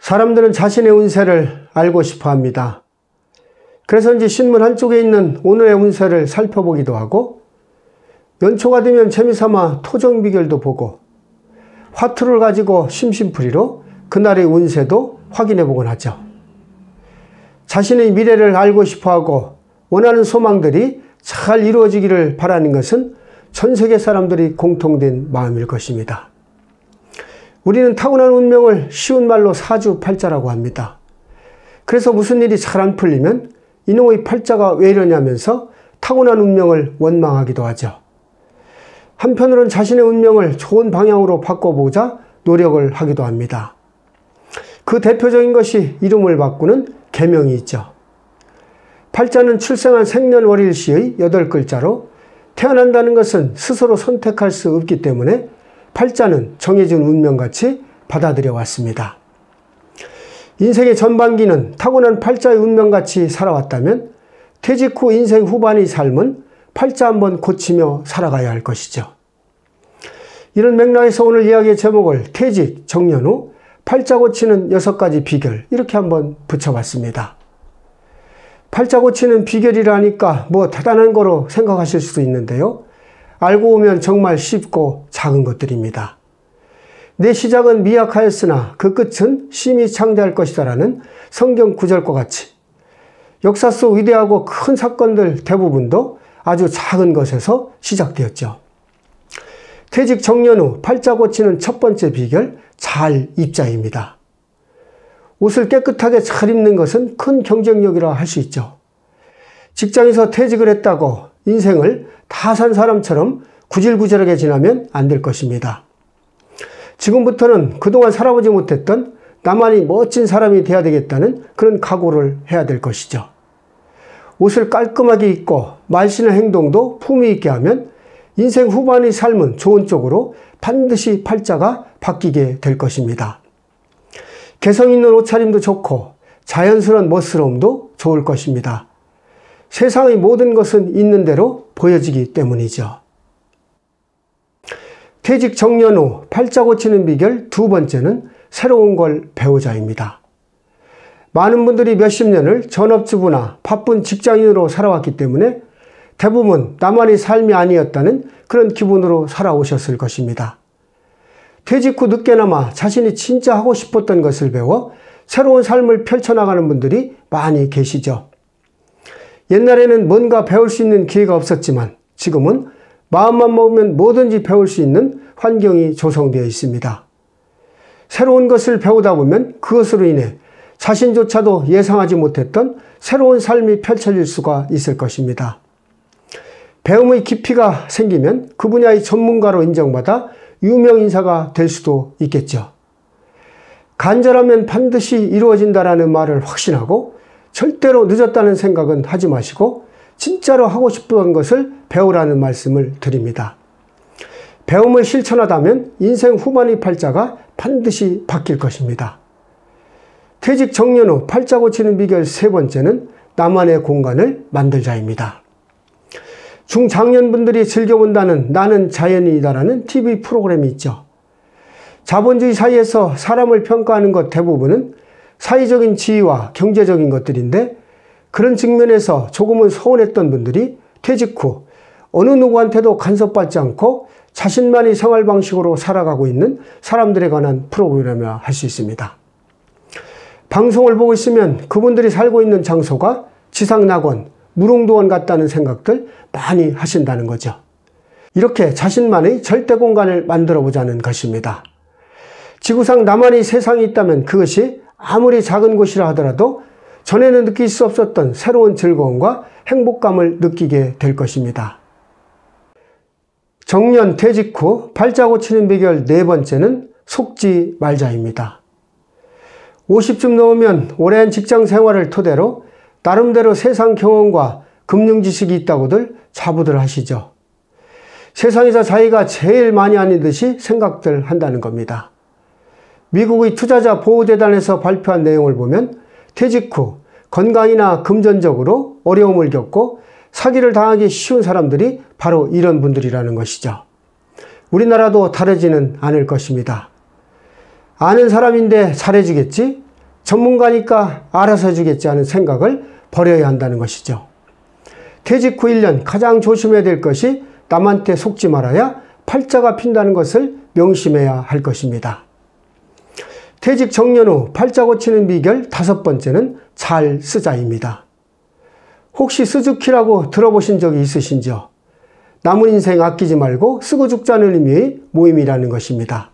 사람들은 자신의 운세를 알고 싶어 합니다. 그래서인지 신문 한쪽에 있는 오늘의 운세를 살펴보기도 하고, 연초가 되면 재미삼아 토정 비결도 보고, 화투를 가지고 심심풀이로 그날의 운세도 확인해 보곤 하죠. 자신의 미래를 알고 싶어 하고 원하는 소망들이 잘 이루어지기를 바라는 것은 전 세계 사람들이 공통된 마음일 것입니다. 우리는 타고난 운명을 쉬운 말로 사주팔자라고 합니다. 그래서 무슨 일이 잘 안 풀리면 이놈의 팔자가 왜 이러냐면서 타고난 운명을 원망하기도 하죠. 한편으로는 자신의 운명을 좋은 방향으로 바꿔보자 노력을 하기도 합니다. 그 대표적인 것이 이름을 바꾸는 계명이 있죠. 팔자는 출생한 생년월일시의 8글자로 태어난다는 것은 스스로 선택할 수 없기 때문에 팔자는 정해진 운명같이 받아들여 왔습니다. 인생의 전반기는 타고난 팔자의 운명같이 살아왔다면 퇴직 후 인생 후반의 삶은 팔자 한번 고치며 살아가야 할 것이죠. 이런 맥락에서 오늘 이야기의 제목을 퇴직, 정년 후 팔자 고치는 6가지 비결, 이렇게 한번 붙여봤습니다. 팔자 고치는 비결이라 하니까 뭐 대단한 거로 생각하실 수도 있는데요. 알고 보면 정말 쉽고 작은 것들입니다. 내 시작은 미약하였으나 그 끝은 심히 창대할 것이다라는 성경 구절과 같이 역사 속 위대하고 큰 사건들 대부분도 아주 작은 것에서 시작되었죠. 퇴직 정년 후 팔자 고치는 첫 번째 비결, 잘 입자입니다. 옷을 깨끗하게 잘 입는 것은 큰 경쟁력이라 할 수 있죠. 직장에서 퇴직을 했다고 인생을 다 산 사람처럼 구질구질하게 지나면 안 될 것입니다. 지금부터는 그동안 살아보지 못했던 나만이 멋진 사람이 돼야 되겠다는 그런 각오를 해야 될 것이죠. 옷을 깔끔하게 입고 말씨나 행동도 품위 있게 하면 인생 후반의 삶은 좋은 쪽으로 반드시 팔자가 바뀌게 될 것입니다. 개성 있는 옷차림도 좋고 자연스러운 멋스러움도 좋을 것입니다. 세상의 모든 것은 있는 대로 보여지기 때문이죠. 퇴직 정년 후 팔자 고치는 비결 두 번째는 새로운 걸 배우자입니다. 많은 분들이 몇십 년을 전업주부나 바쁜 직장인으로 살아왔기 때문에 대부분 나만의 삶이 아니었다는 그런 기분으로 살아오셨을 것입니다. 퇴직 후 늦게나마 자신이 진짜 하고 싶었던 것을 배워 새로운 삶을 펼쳐나가는 분들이 많이 계시죠. 옛날에는 뭔가 배울 수 있는 기회가 없었지만 지금은 마음만 먹으면 뭐든지 배울 수 있는 환경이 조성되어 있습니다. 새로운 것을 배우다 보면 그것으로 인해 자신조차도 예상하지 못했던 새로운 삶이 펼쳐질 수가 있을 것입니다. 배움의 깊이가 생기면 그 분야의 전문가로 인정받아 유명 인사가 될 수도 있겠죠. 간절하면 반드시 이루어진다라는 말을 확신하고 절대로 늦었다는 생각은 하지 마시고 진짜로 하고 싶던 것을 배우라는 말씀을 드립니다. 배움을 실천하다면 인생 후반의 팔자가 반드시 바뀔 것입니다. 퇴직 정년 후 팔자 고치는 비결 세 번째는 나만의 공간을 만들자입니다. 중장년분들이 즐겨본다는 나는 자연인이다라는 TV 프로그램이 있죠. 자본주의 사회에서 사람을 평가하는 것 대부분은 사회적인 지위와 경제적인 것들인데 그런 측면에서 조금은 서운했던 분들이 퇴직 후 어느 누구한테도 간섭받지 않고 자신만의 생활 방식으로 살아가고 있는 사람들에 관한 프로그램이라 할 수 있습니다. 방송을 보고 있으면 그분들이 살고 있는 장소가 지상낙원, 무릉도원 같다는 생각들 많이 하신다는 거죠. 이렇게 자신만의 절대 공간을 만들어 보자는 것입니다. 지구상 나만의 세상이 있다면 그것이 아무리 작은 곳이라 하더라도 전에는 느낄 수 없었던 새로운 즐거움과 행복감을 느끼게 될 것입니다. 정년 퇴직 후 팔자 고치는 비결 네 번째는 속지 말자입니다. 50쯤 넘으면 오랜 직장 생활을 토대로 나름대로 세상 경험과 금융 지식이 있다고들 자부들 하시죠. 세상에서 자기가 제일 많이 아는 듯이 생각들 한다는 겁니다. 미국의 투자자 보호재단에서 발표한 내용을 보면 퇴직 후 건강이나 금전적으로 어려움을 겪고 사기를 당하기 쉬운 사람들이 바로 이런 분들이라는 것이죠. 우리나라도 다르지는 않을 것입니다. 아는 사람인데 잘해주겠지? 전문가니까 알아서 해주겠지 하는 생각을 버려야 한다는 것이죠. 퇴직 후 1년 가장 조심해야 될 것이 남한테 속지 말아야 팔자가 핀다는 것을 명심해야 할 것입니다. 퇴직 정년 후 팔자 고치는 비결 5번째는 잘 쓰자입니다. 혹시 스즈키라고 들어보신 적이 있으신지요? 남은 인생 아끼지 말고 쓰고 죽자는 의미의 모임이라는 것입니다.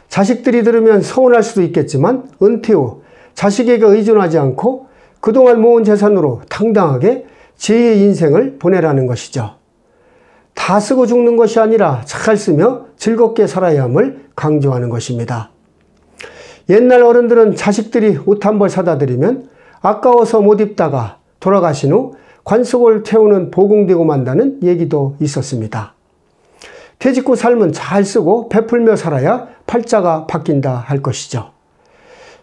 자식들이 들으면 서운할 수도 있겠지만 은퇴 후 자식에게 의존하지 않고 그동안 모은 재산으로 당당하게 제2의 인생을 보내라는 것이죠. 다 쓰고 죽는 것이 아니라 잘 쓰며 즐겁게 살아야 함을 강조하는 것입니다. 옛날 어른들은 자식들이 옷 한 벌 사다 드리면 아까워서 못 입다가 돌아가신 후 관속을 태우는 보공되고 만다는 얘기도 있었습니다. 퇴직 후 삶은 잘 쓰고 베풀며 살아야 팔자가 바뀐다 할 것이죠.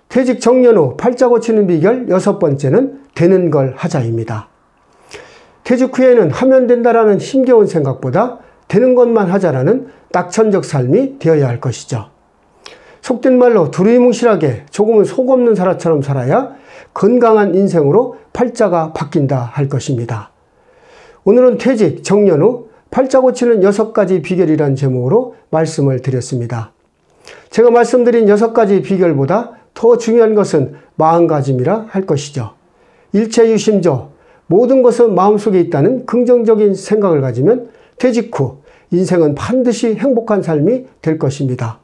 퇴직 정년 후 팔자 고치는 비결 6번째는 되는 걸 하자입니다. 퇴직 후에는 하면 된다라는 힘겨운 생각보다 되는 것만 하자라는 낙천적 삶이 되어야 할 것이죠. 속된 말로 두루뭉실하게 조금은 속 없는 사람처럼 살아야 건강한 인생으로 팔자가 바뀐다 할 것입니다. 오늘은 퇴직, 정년 후 팔자 고치는 6가지 비결이란 제목으로 말씀을 드렸습니다. 제가 말씀드린 6가지 비결보다 더 중요한 것은 마음가짐이라 할 것이죠. 일체유심조, 모든 것은 마음속에 있다는 긍정적인 생각을 가지면 퇴직 후 인생은 반드시 행복한 삶이 될 것입니다.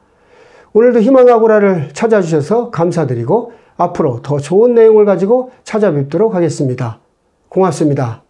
오늘도 희망아고라를 찾아주셔서 감사드리고 앞으로 더 좋은 내용을 가지고 찾아뵙도록 하겠습니다. 고맙습니다.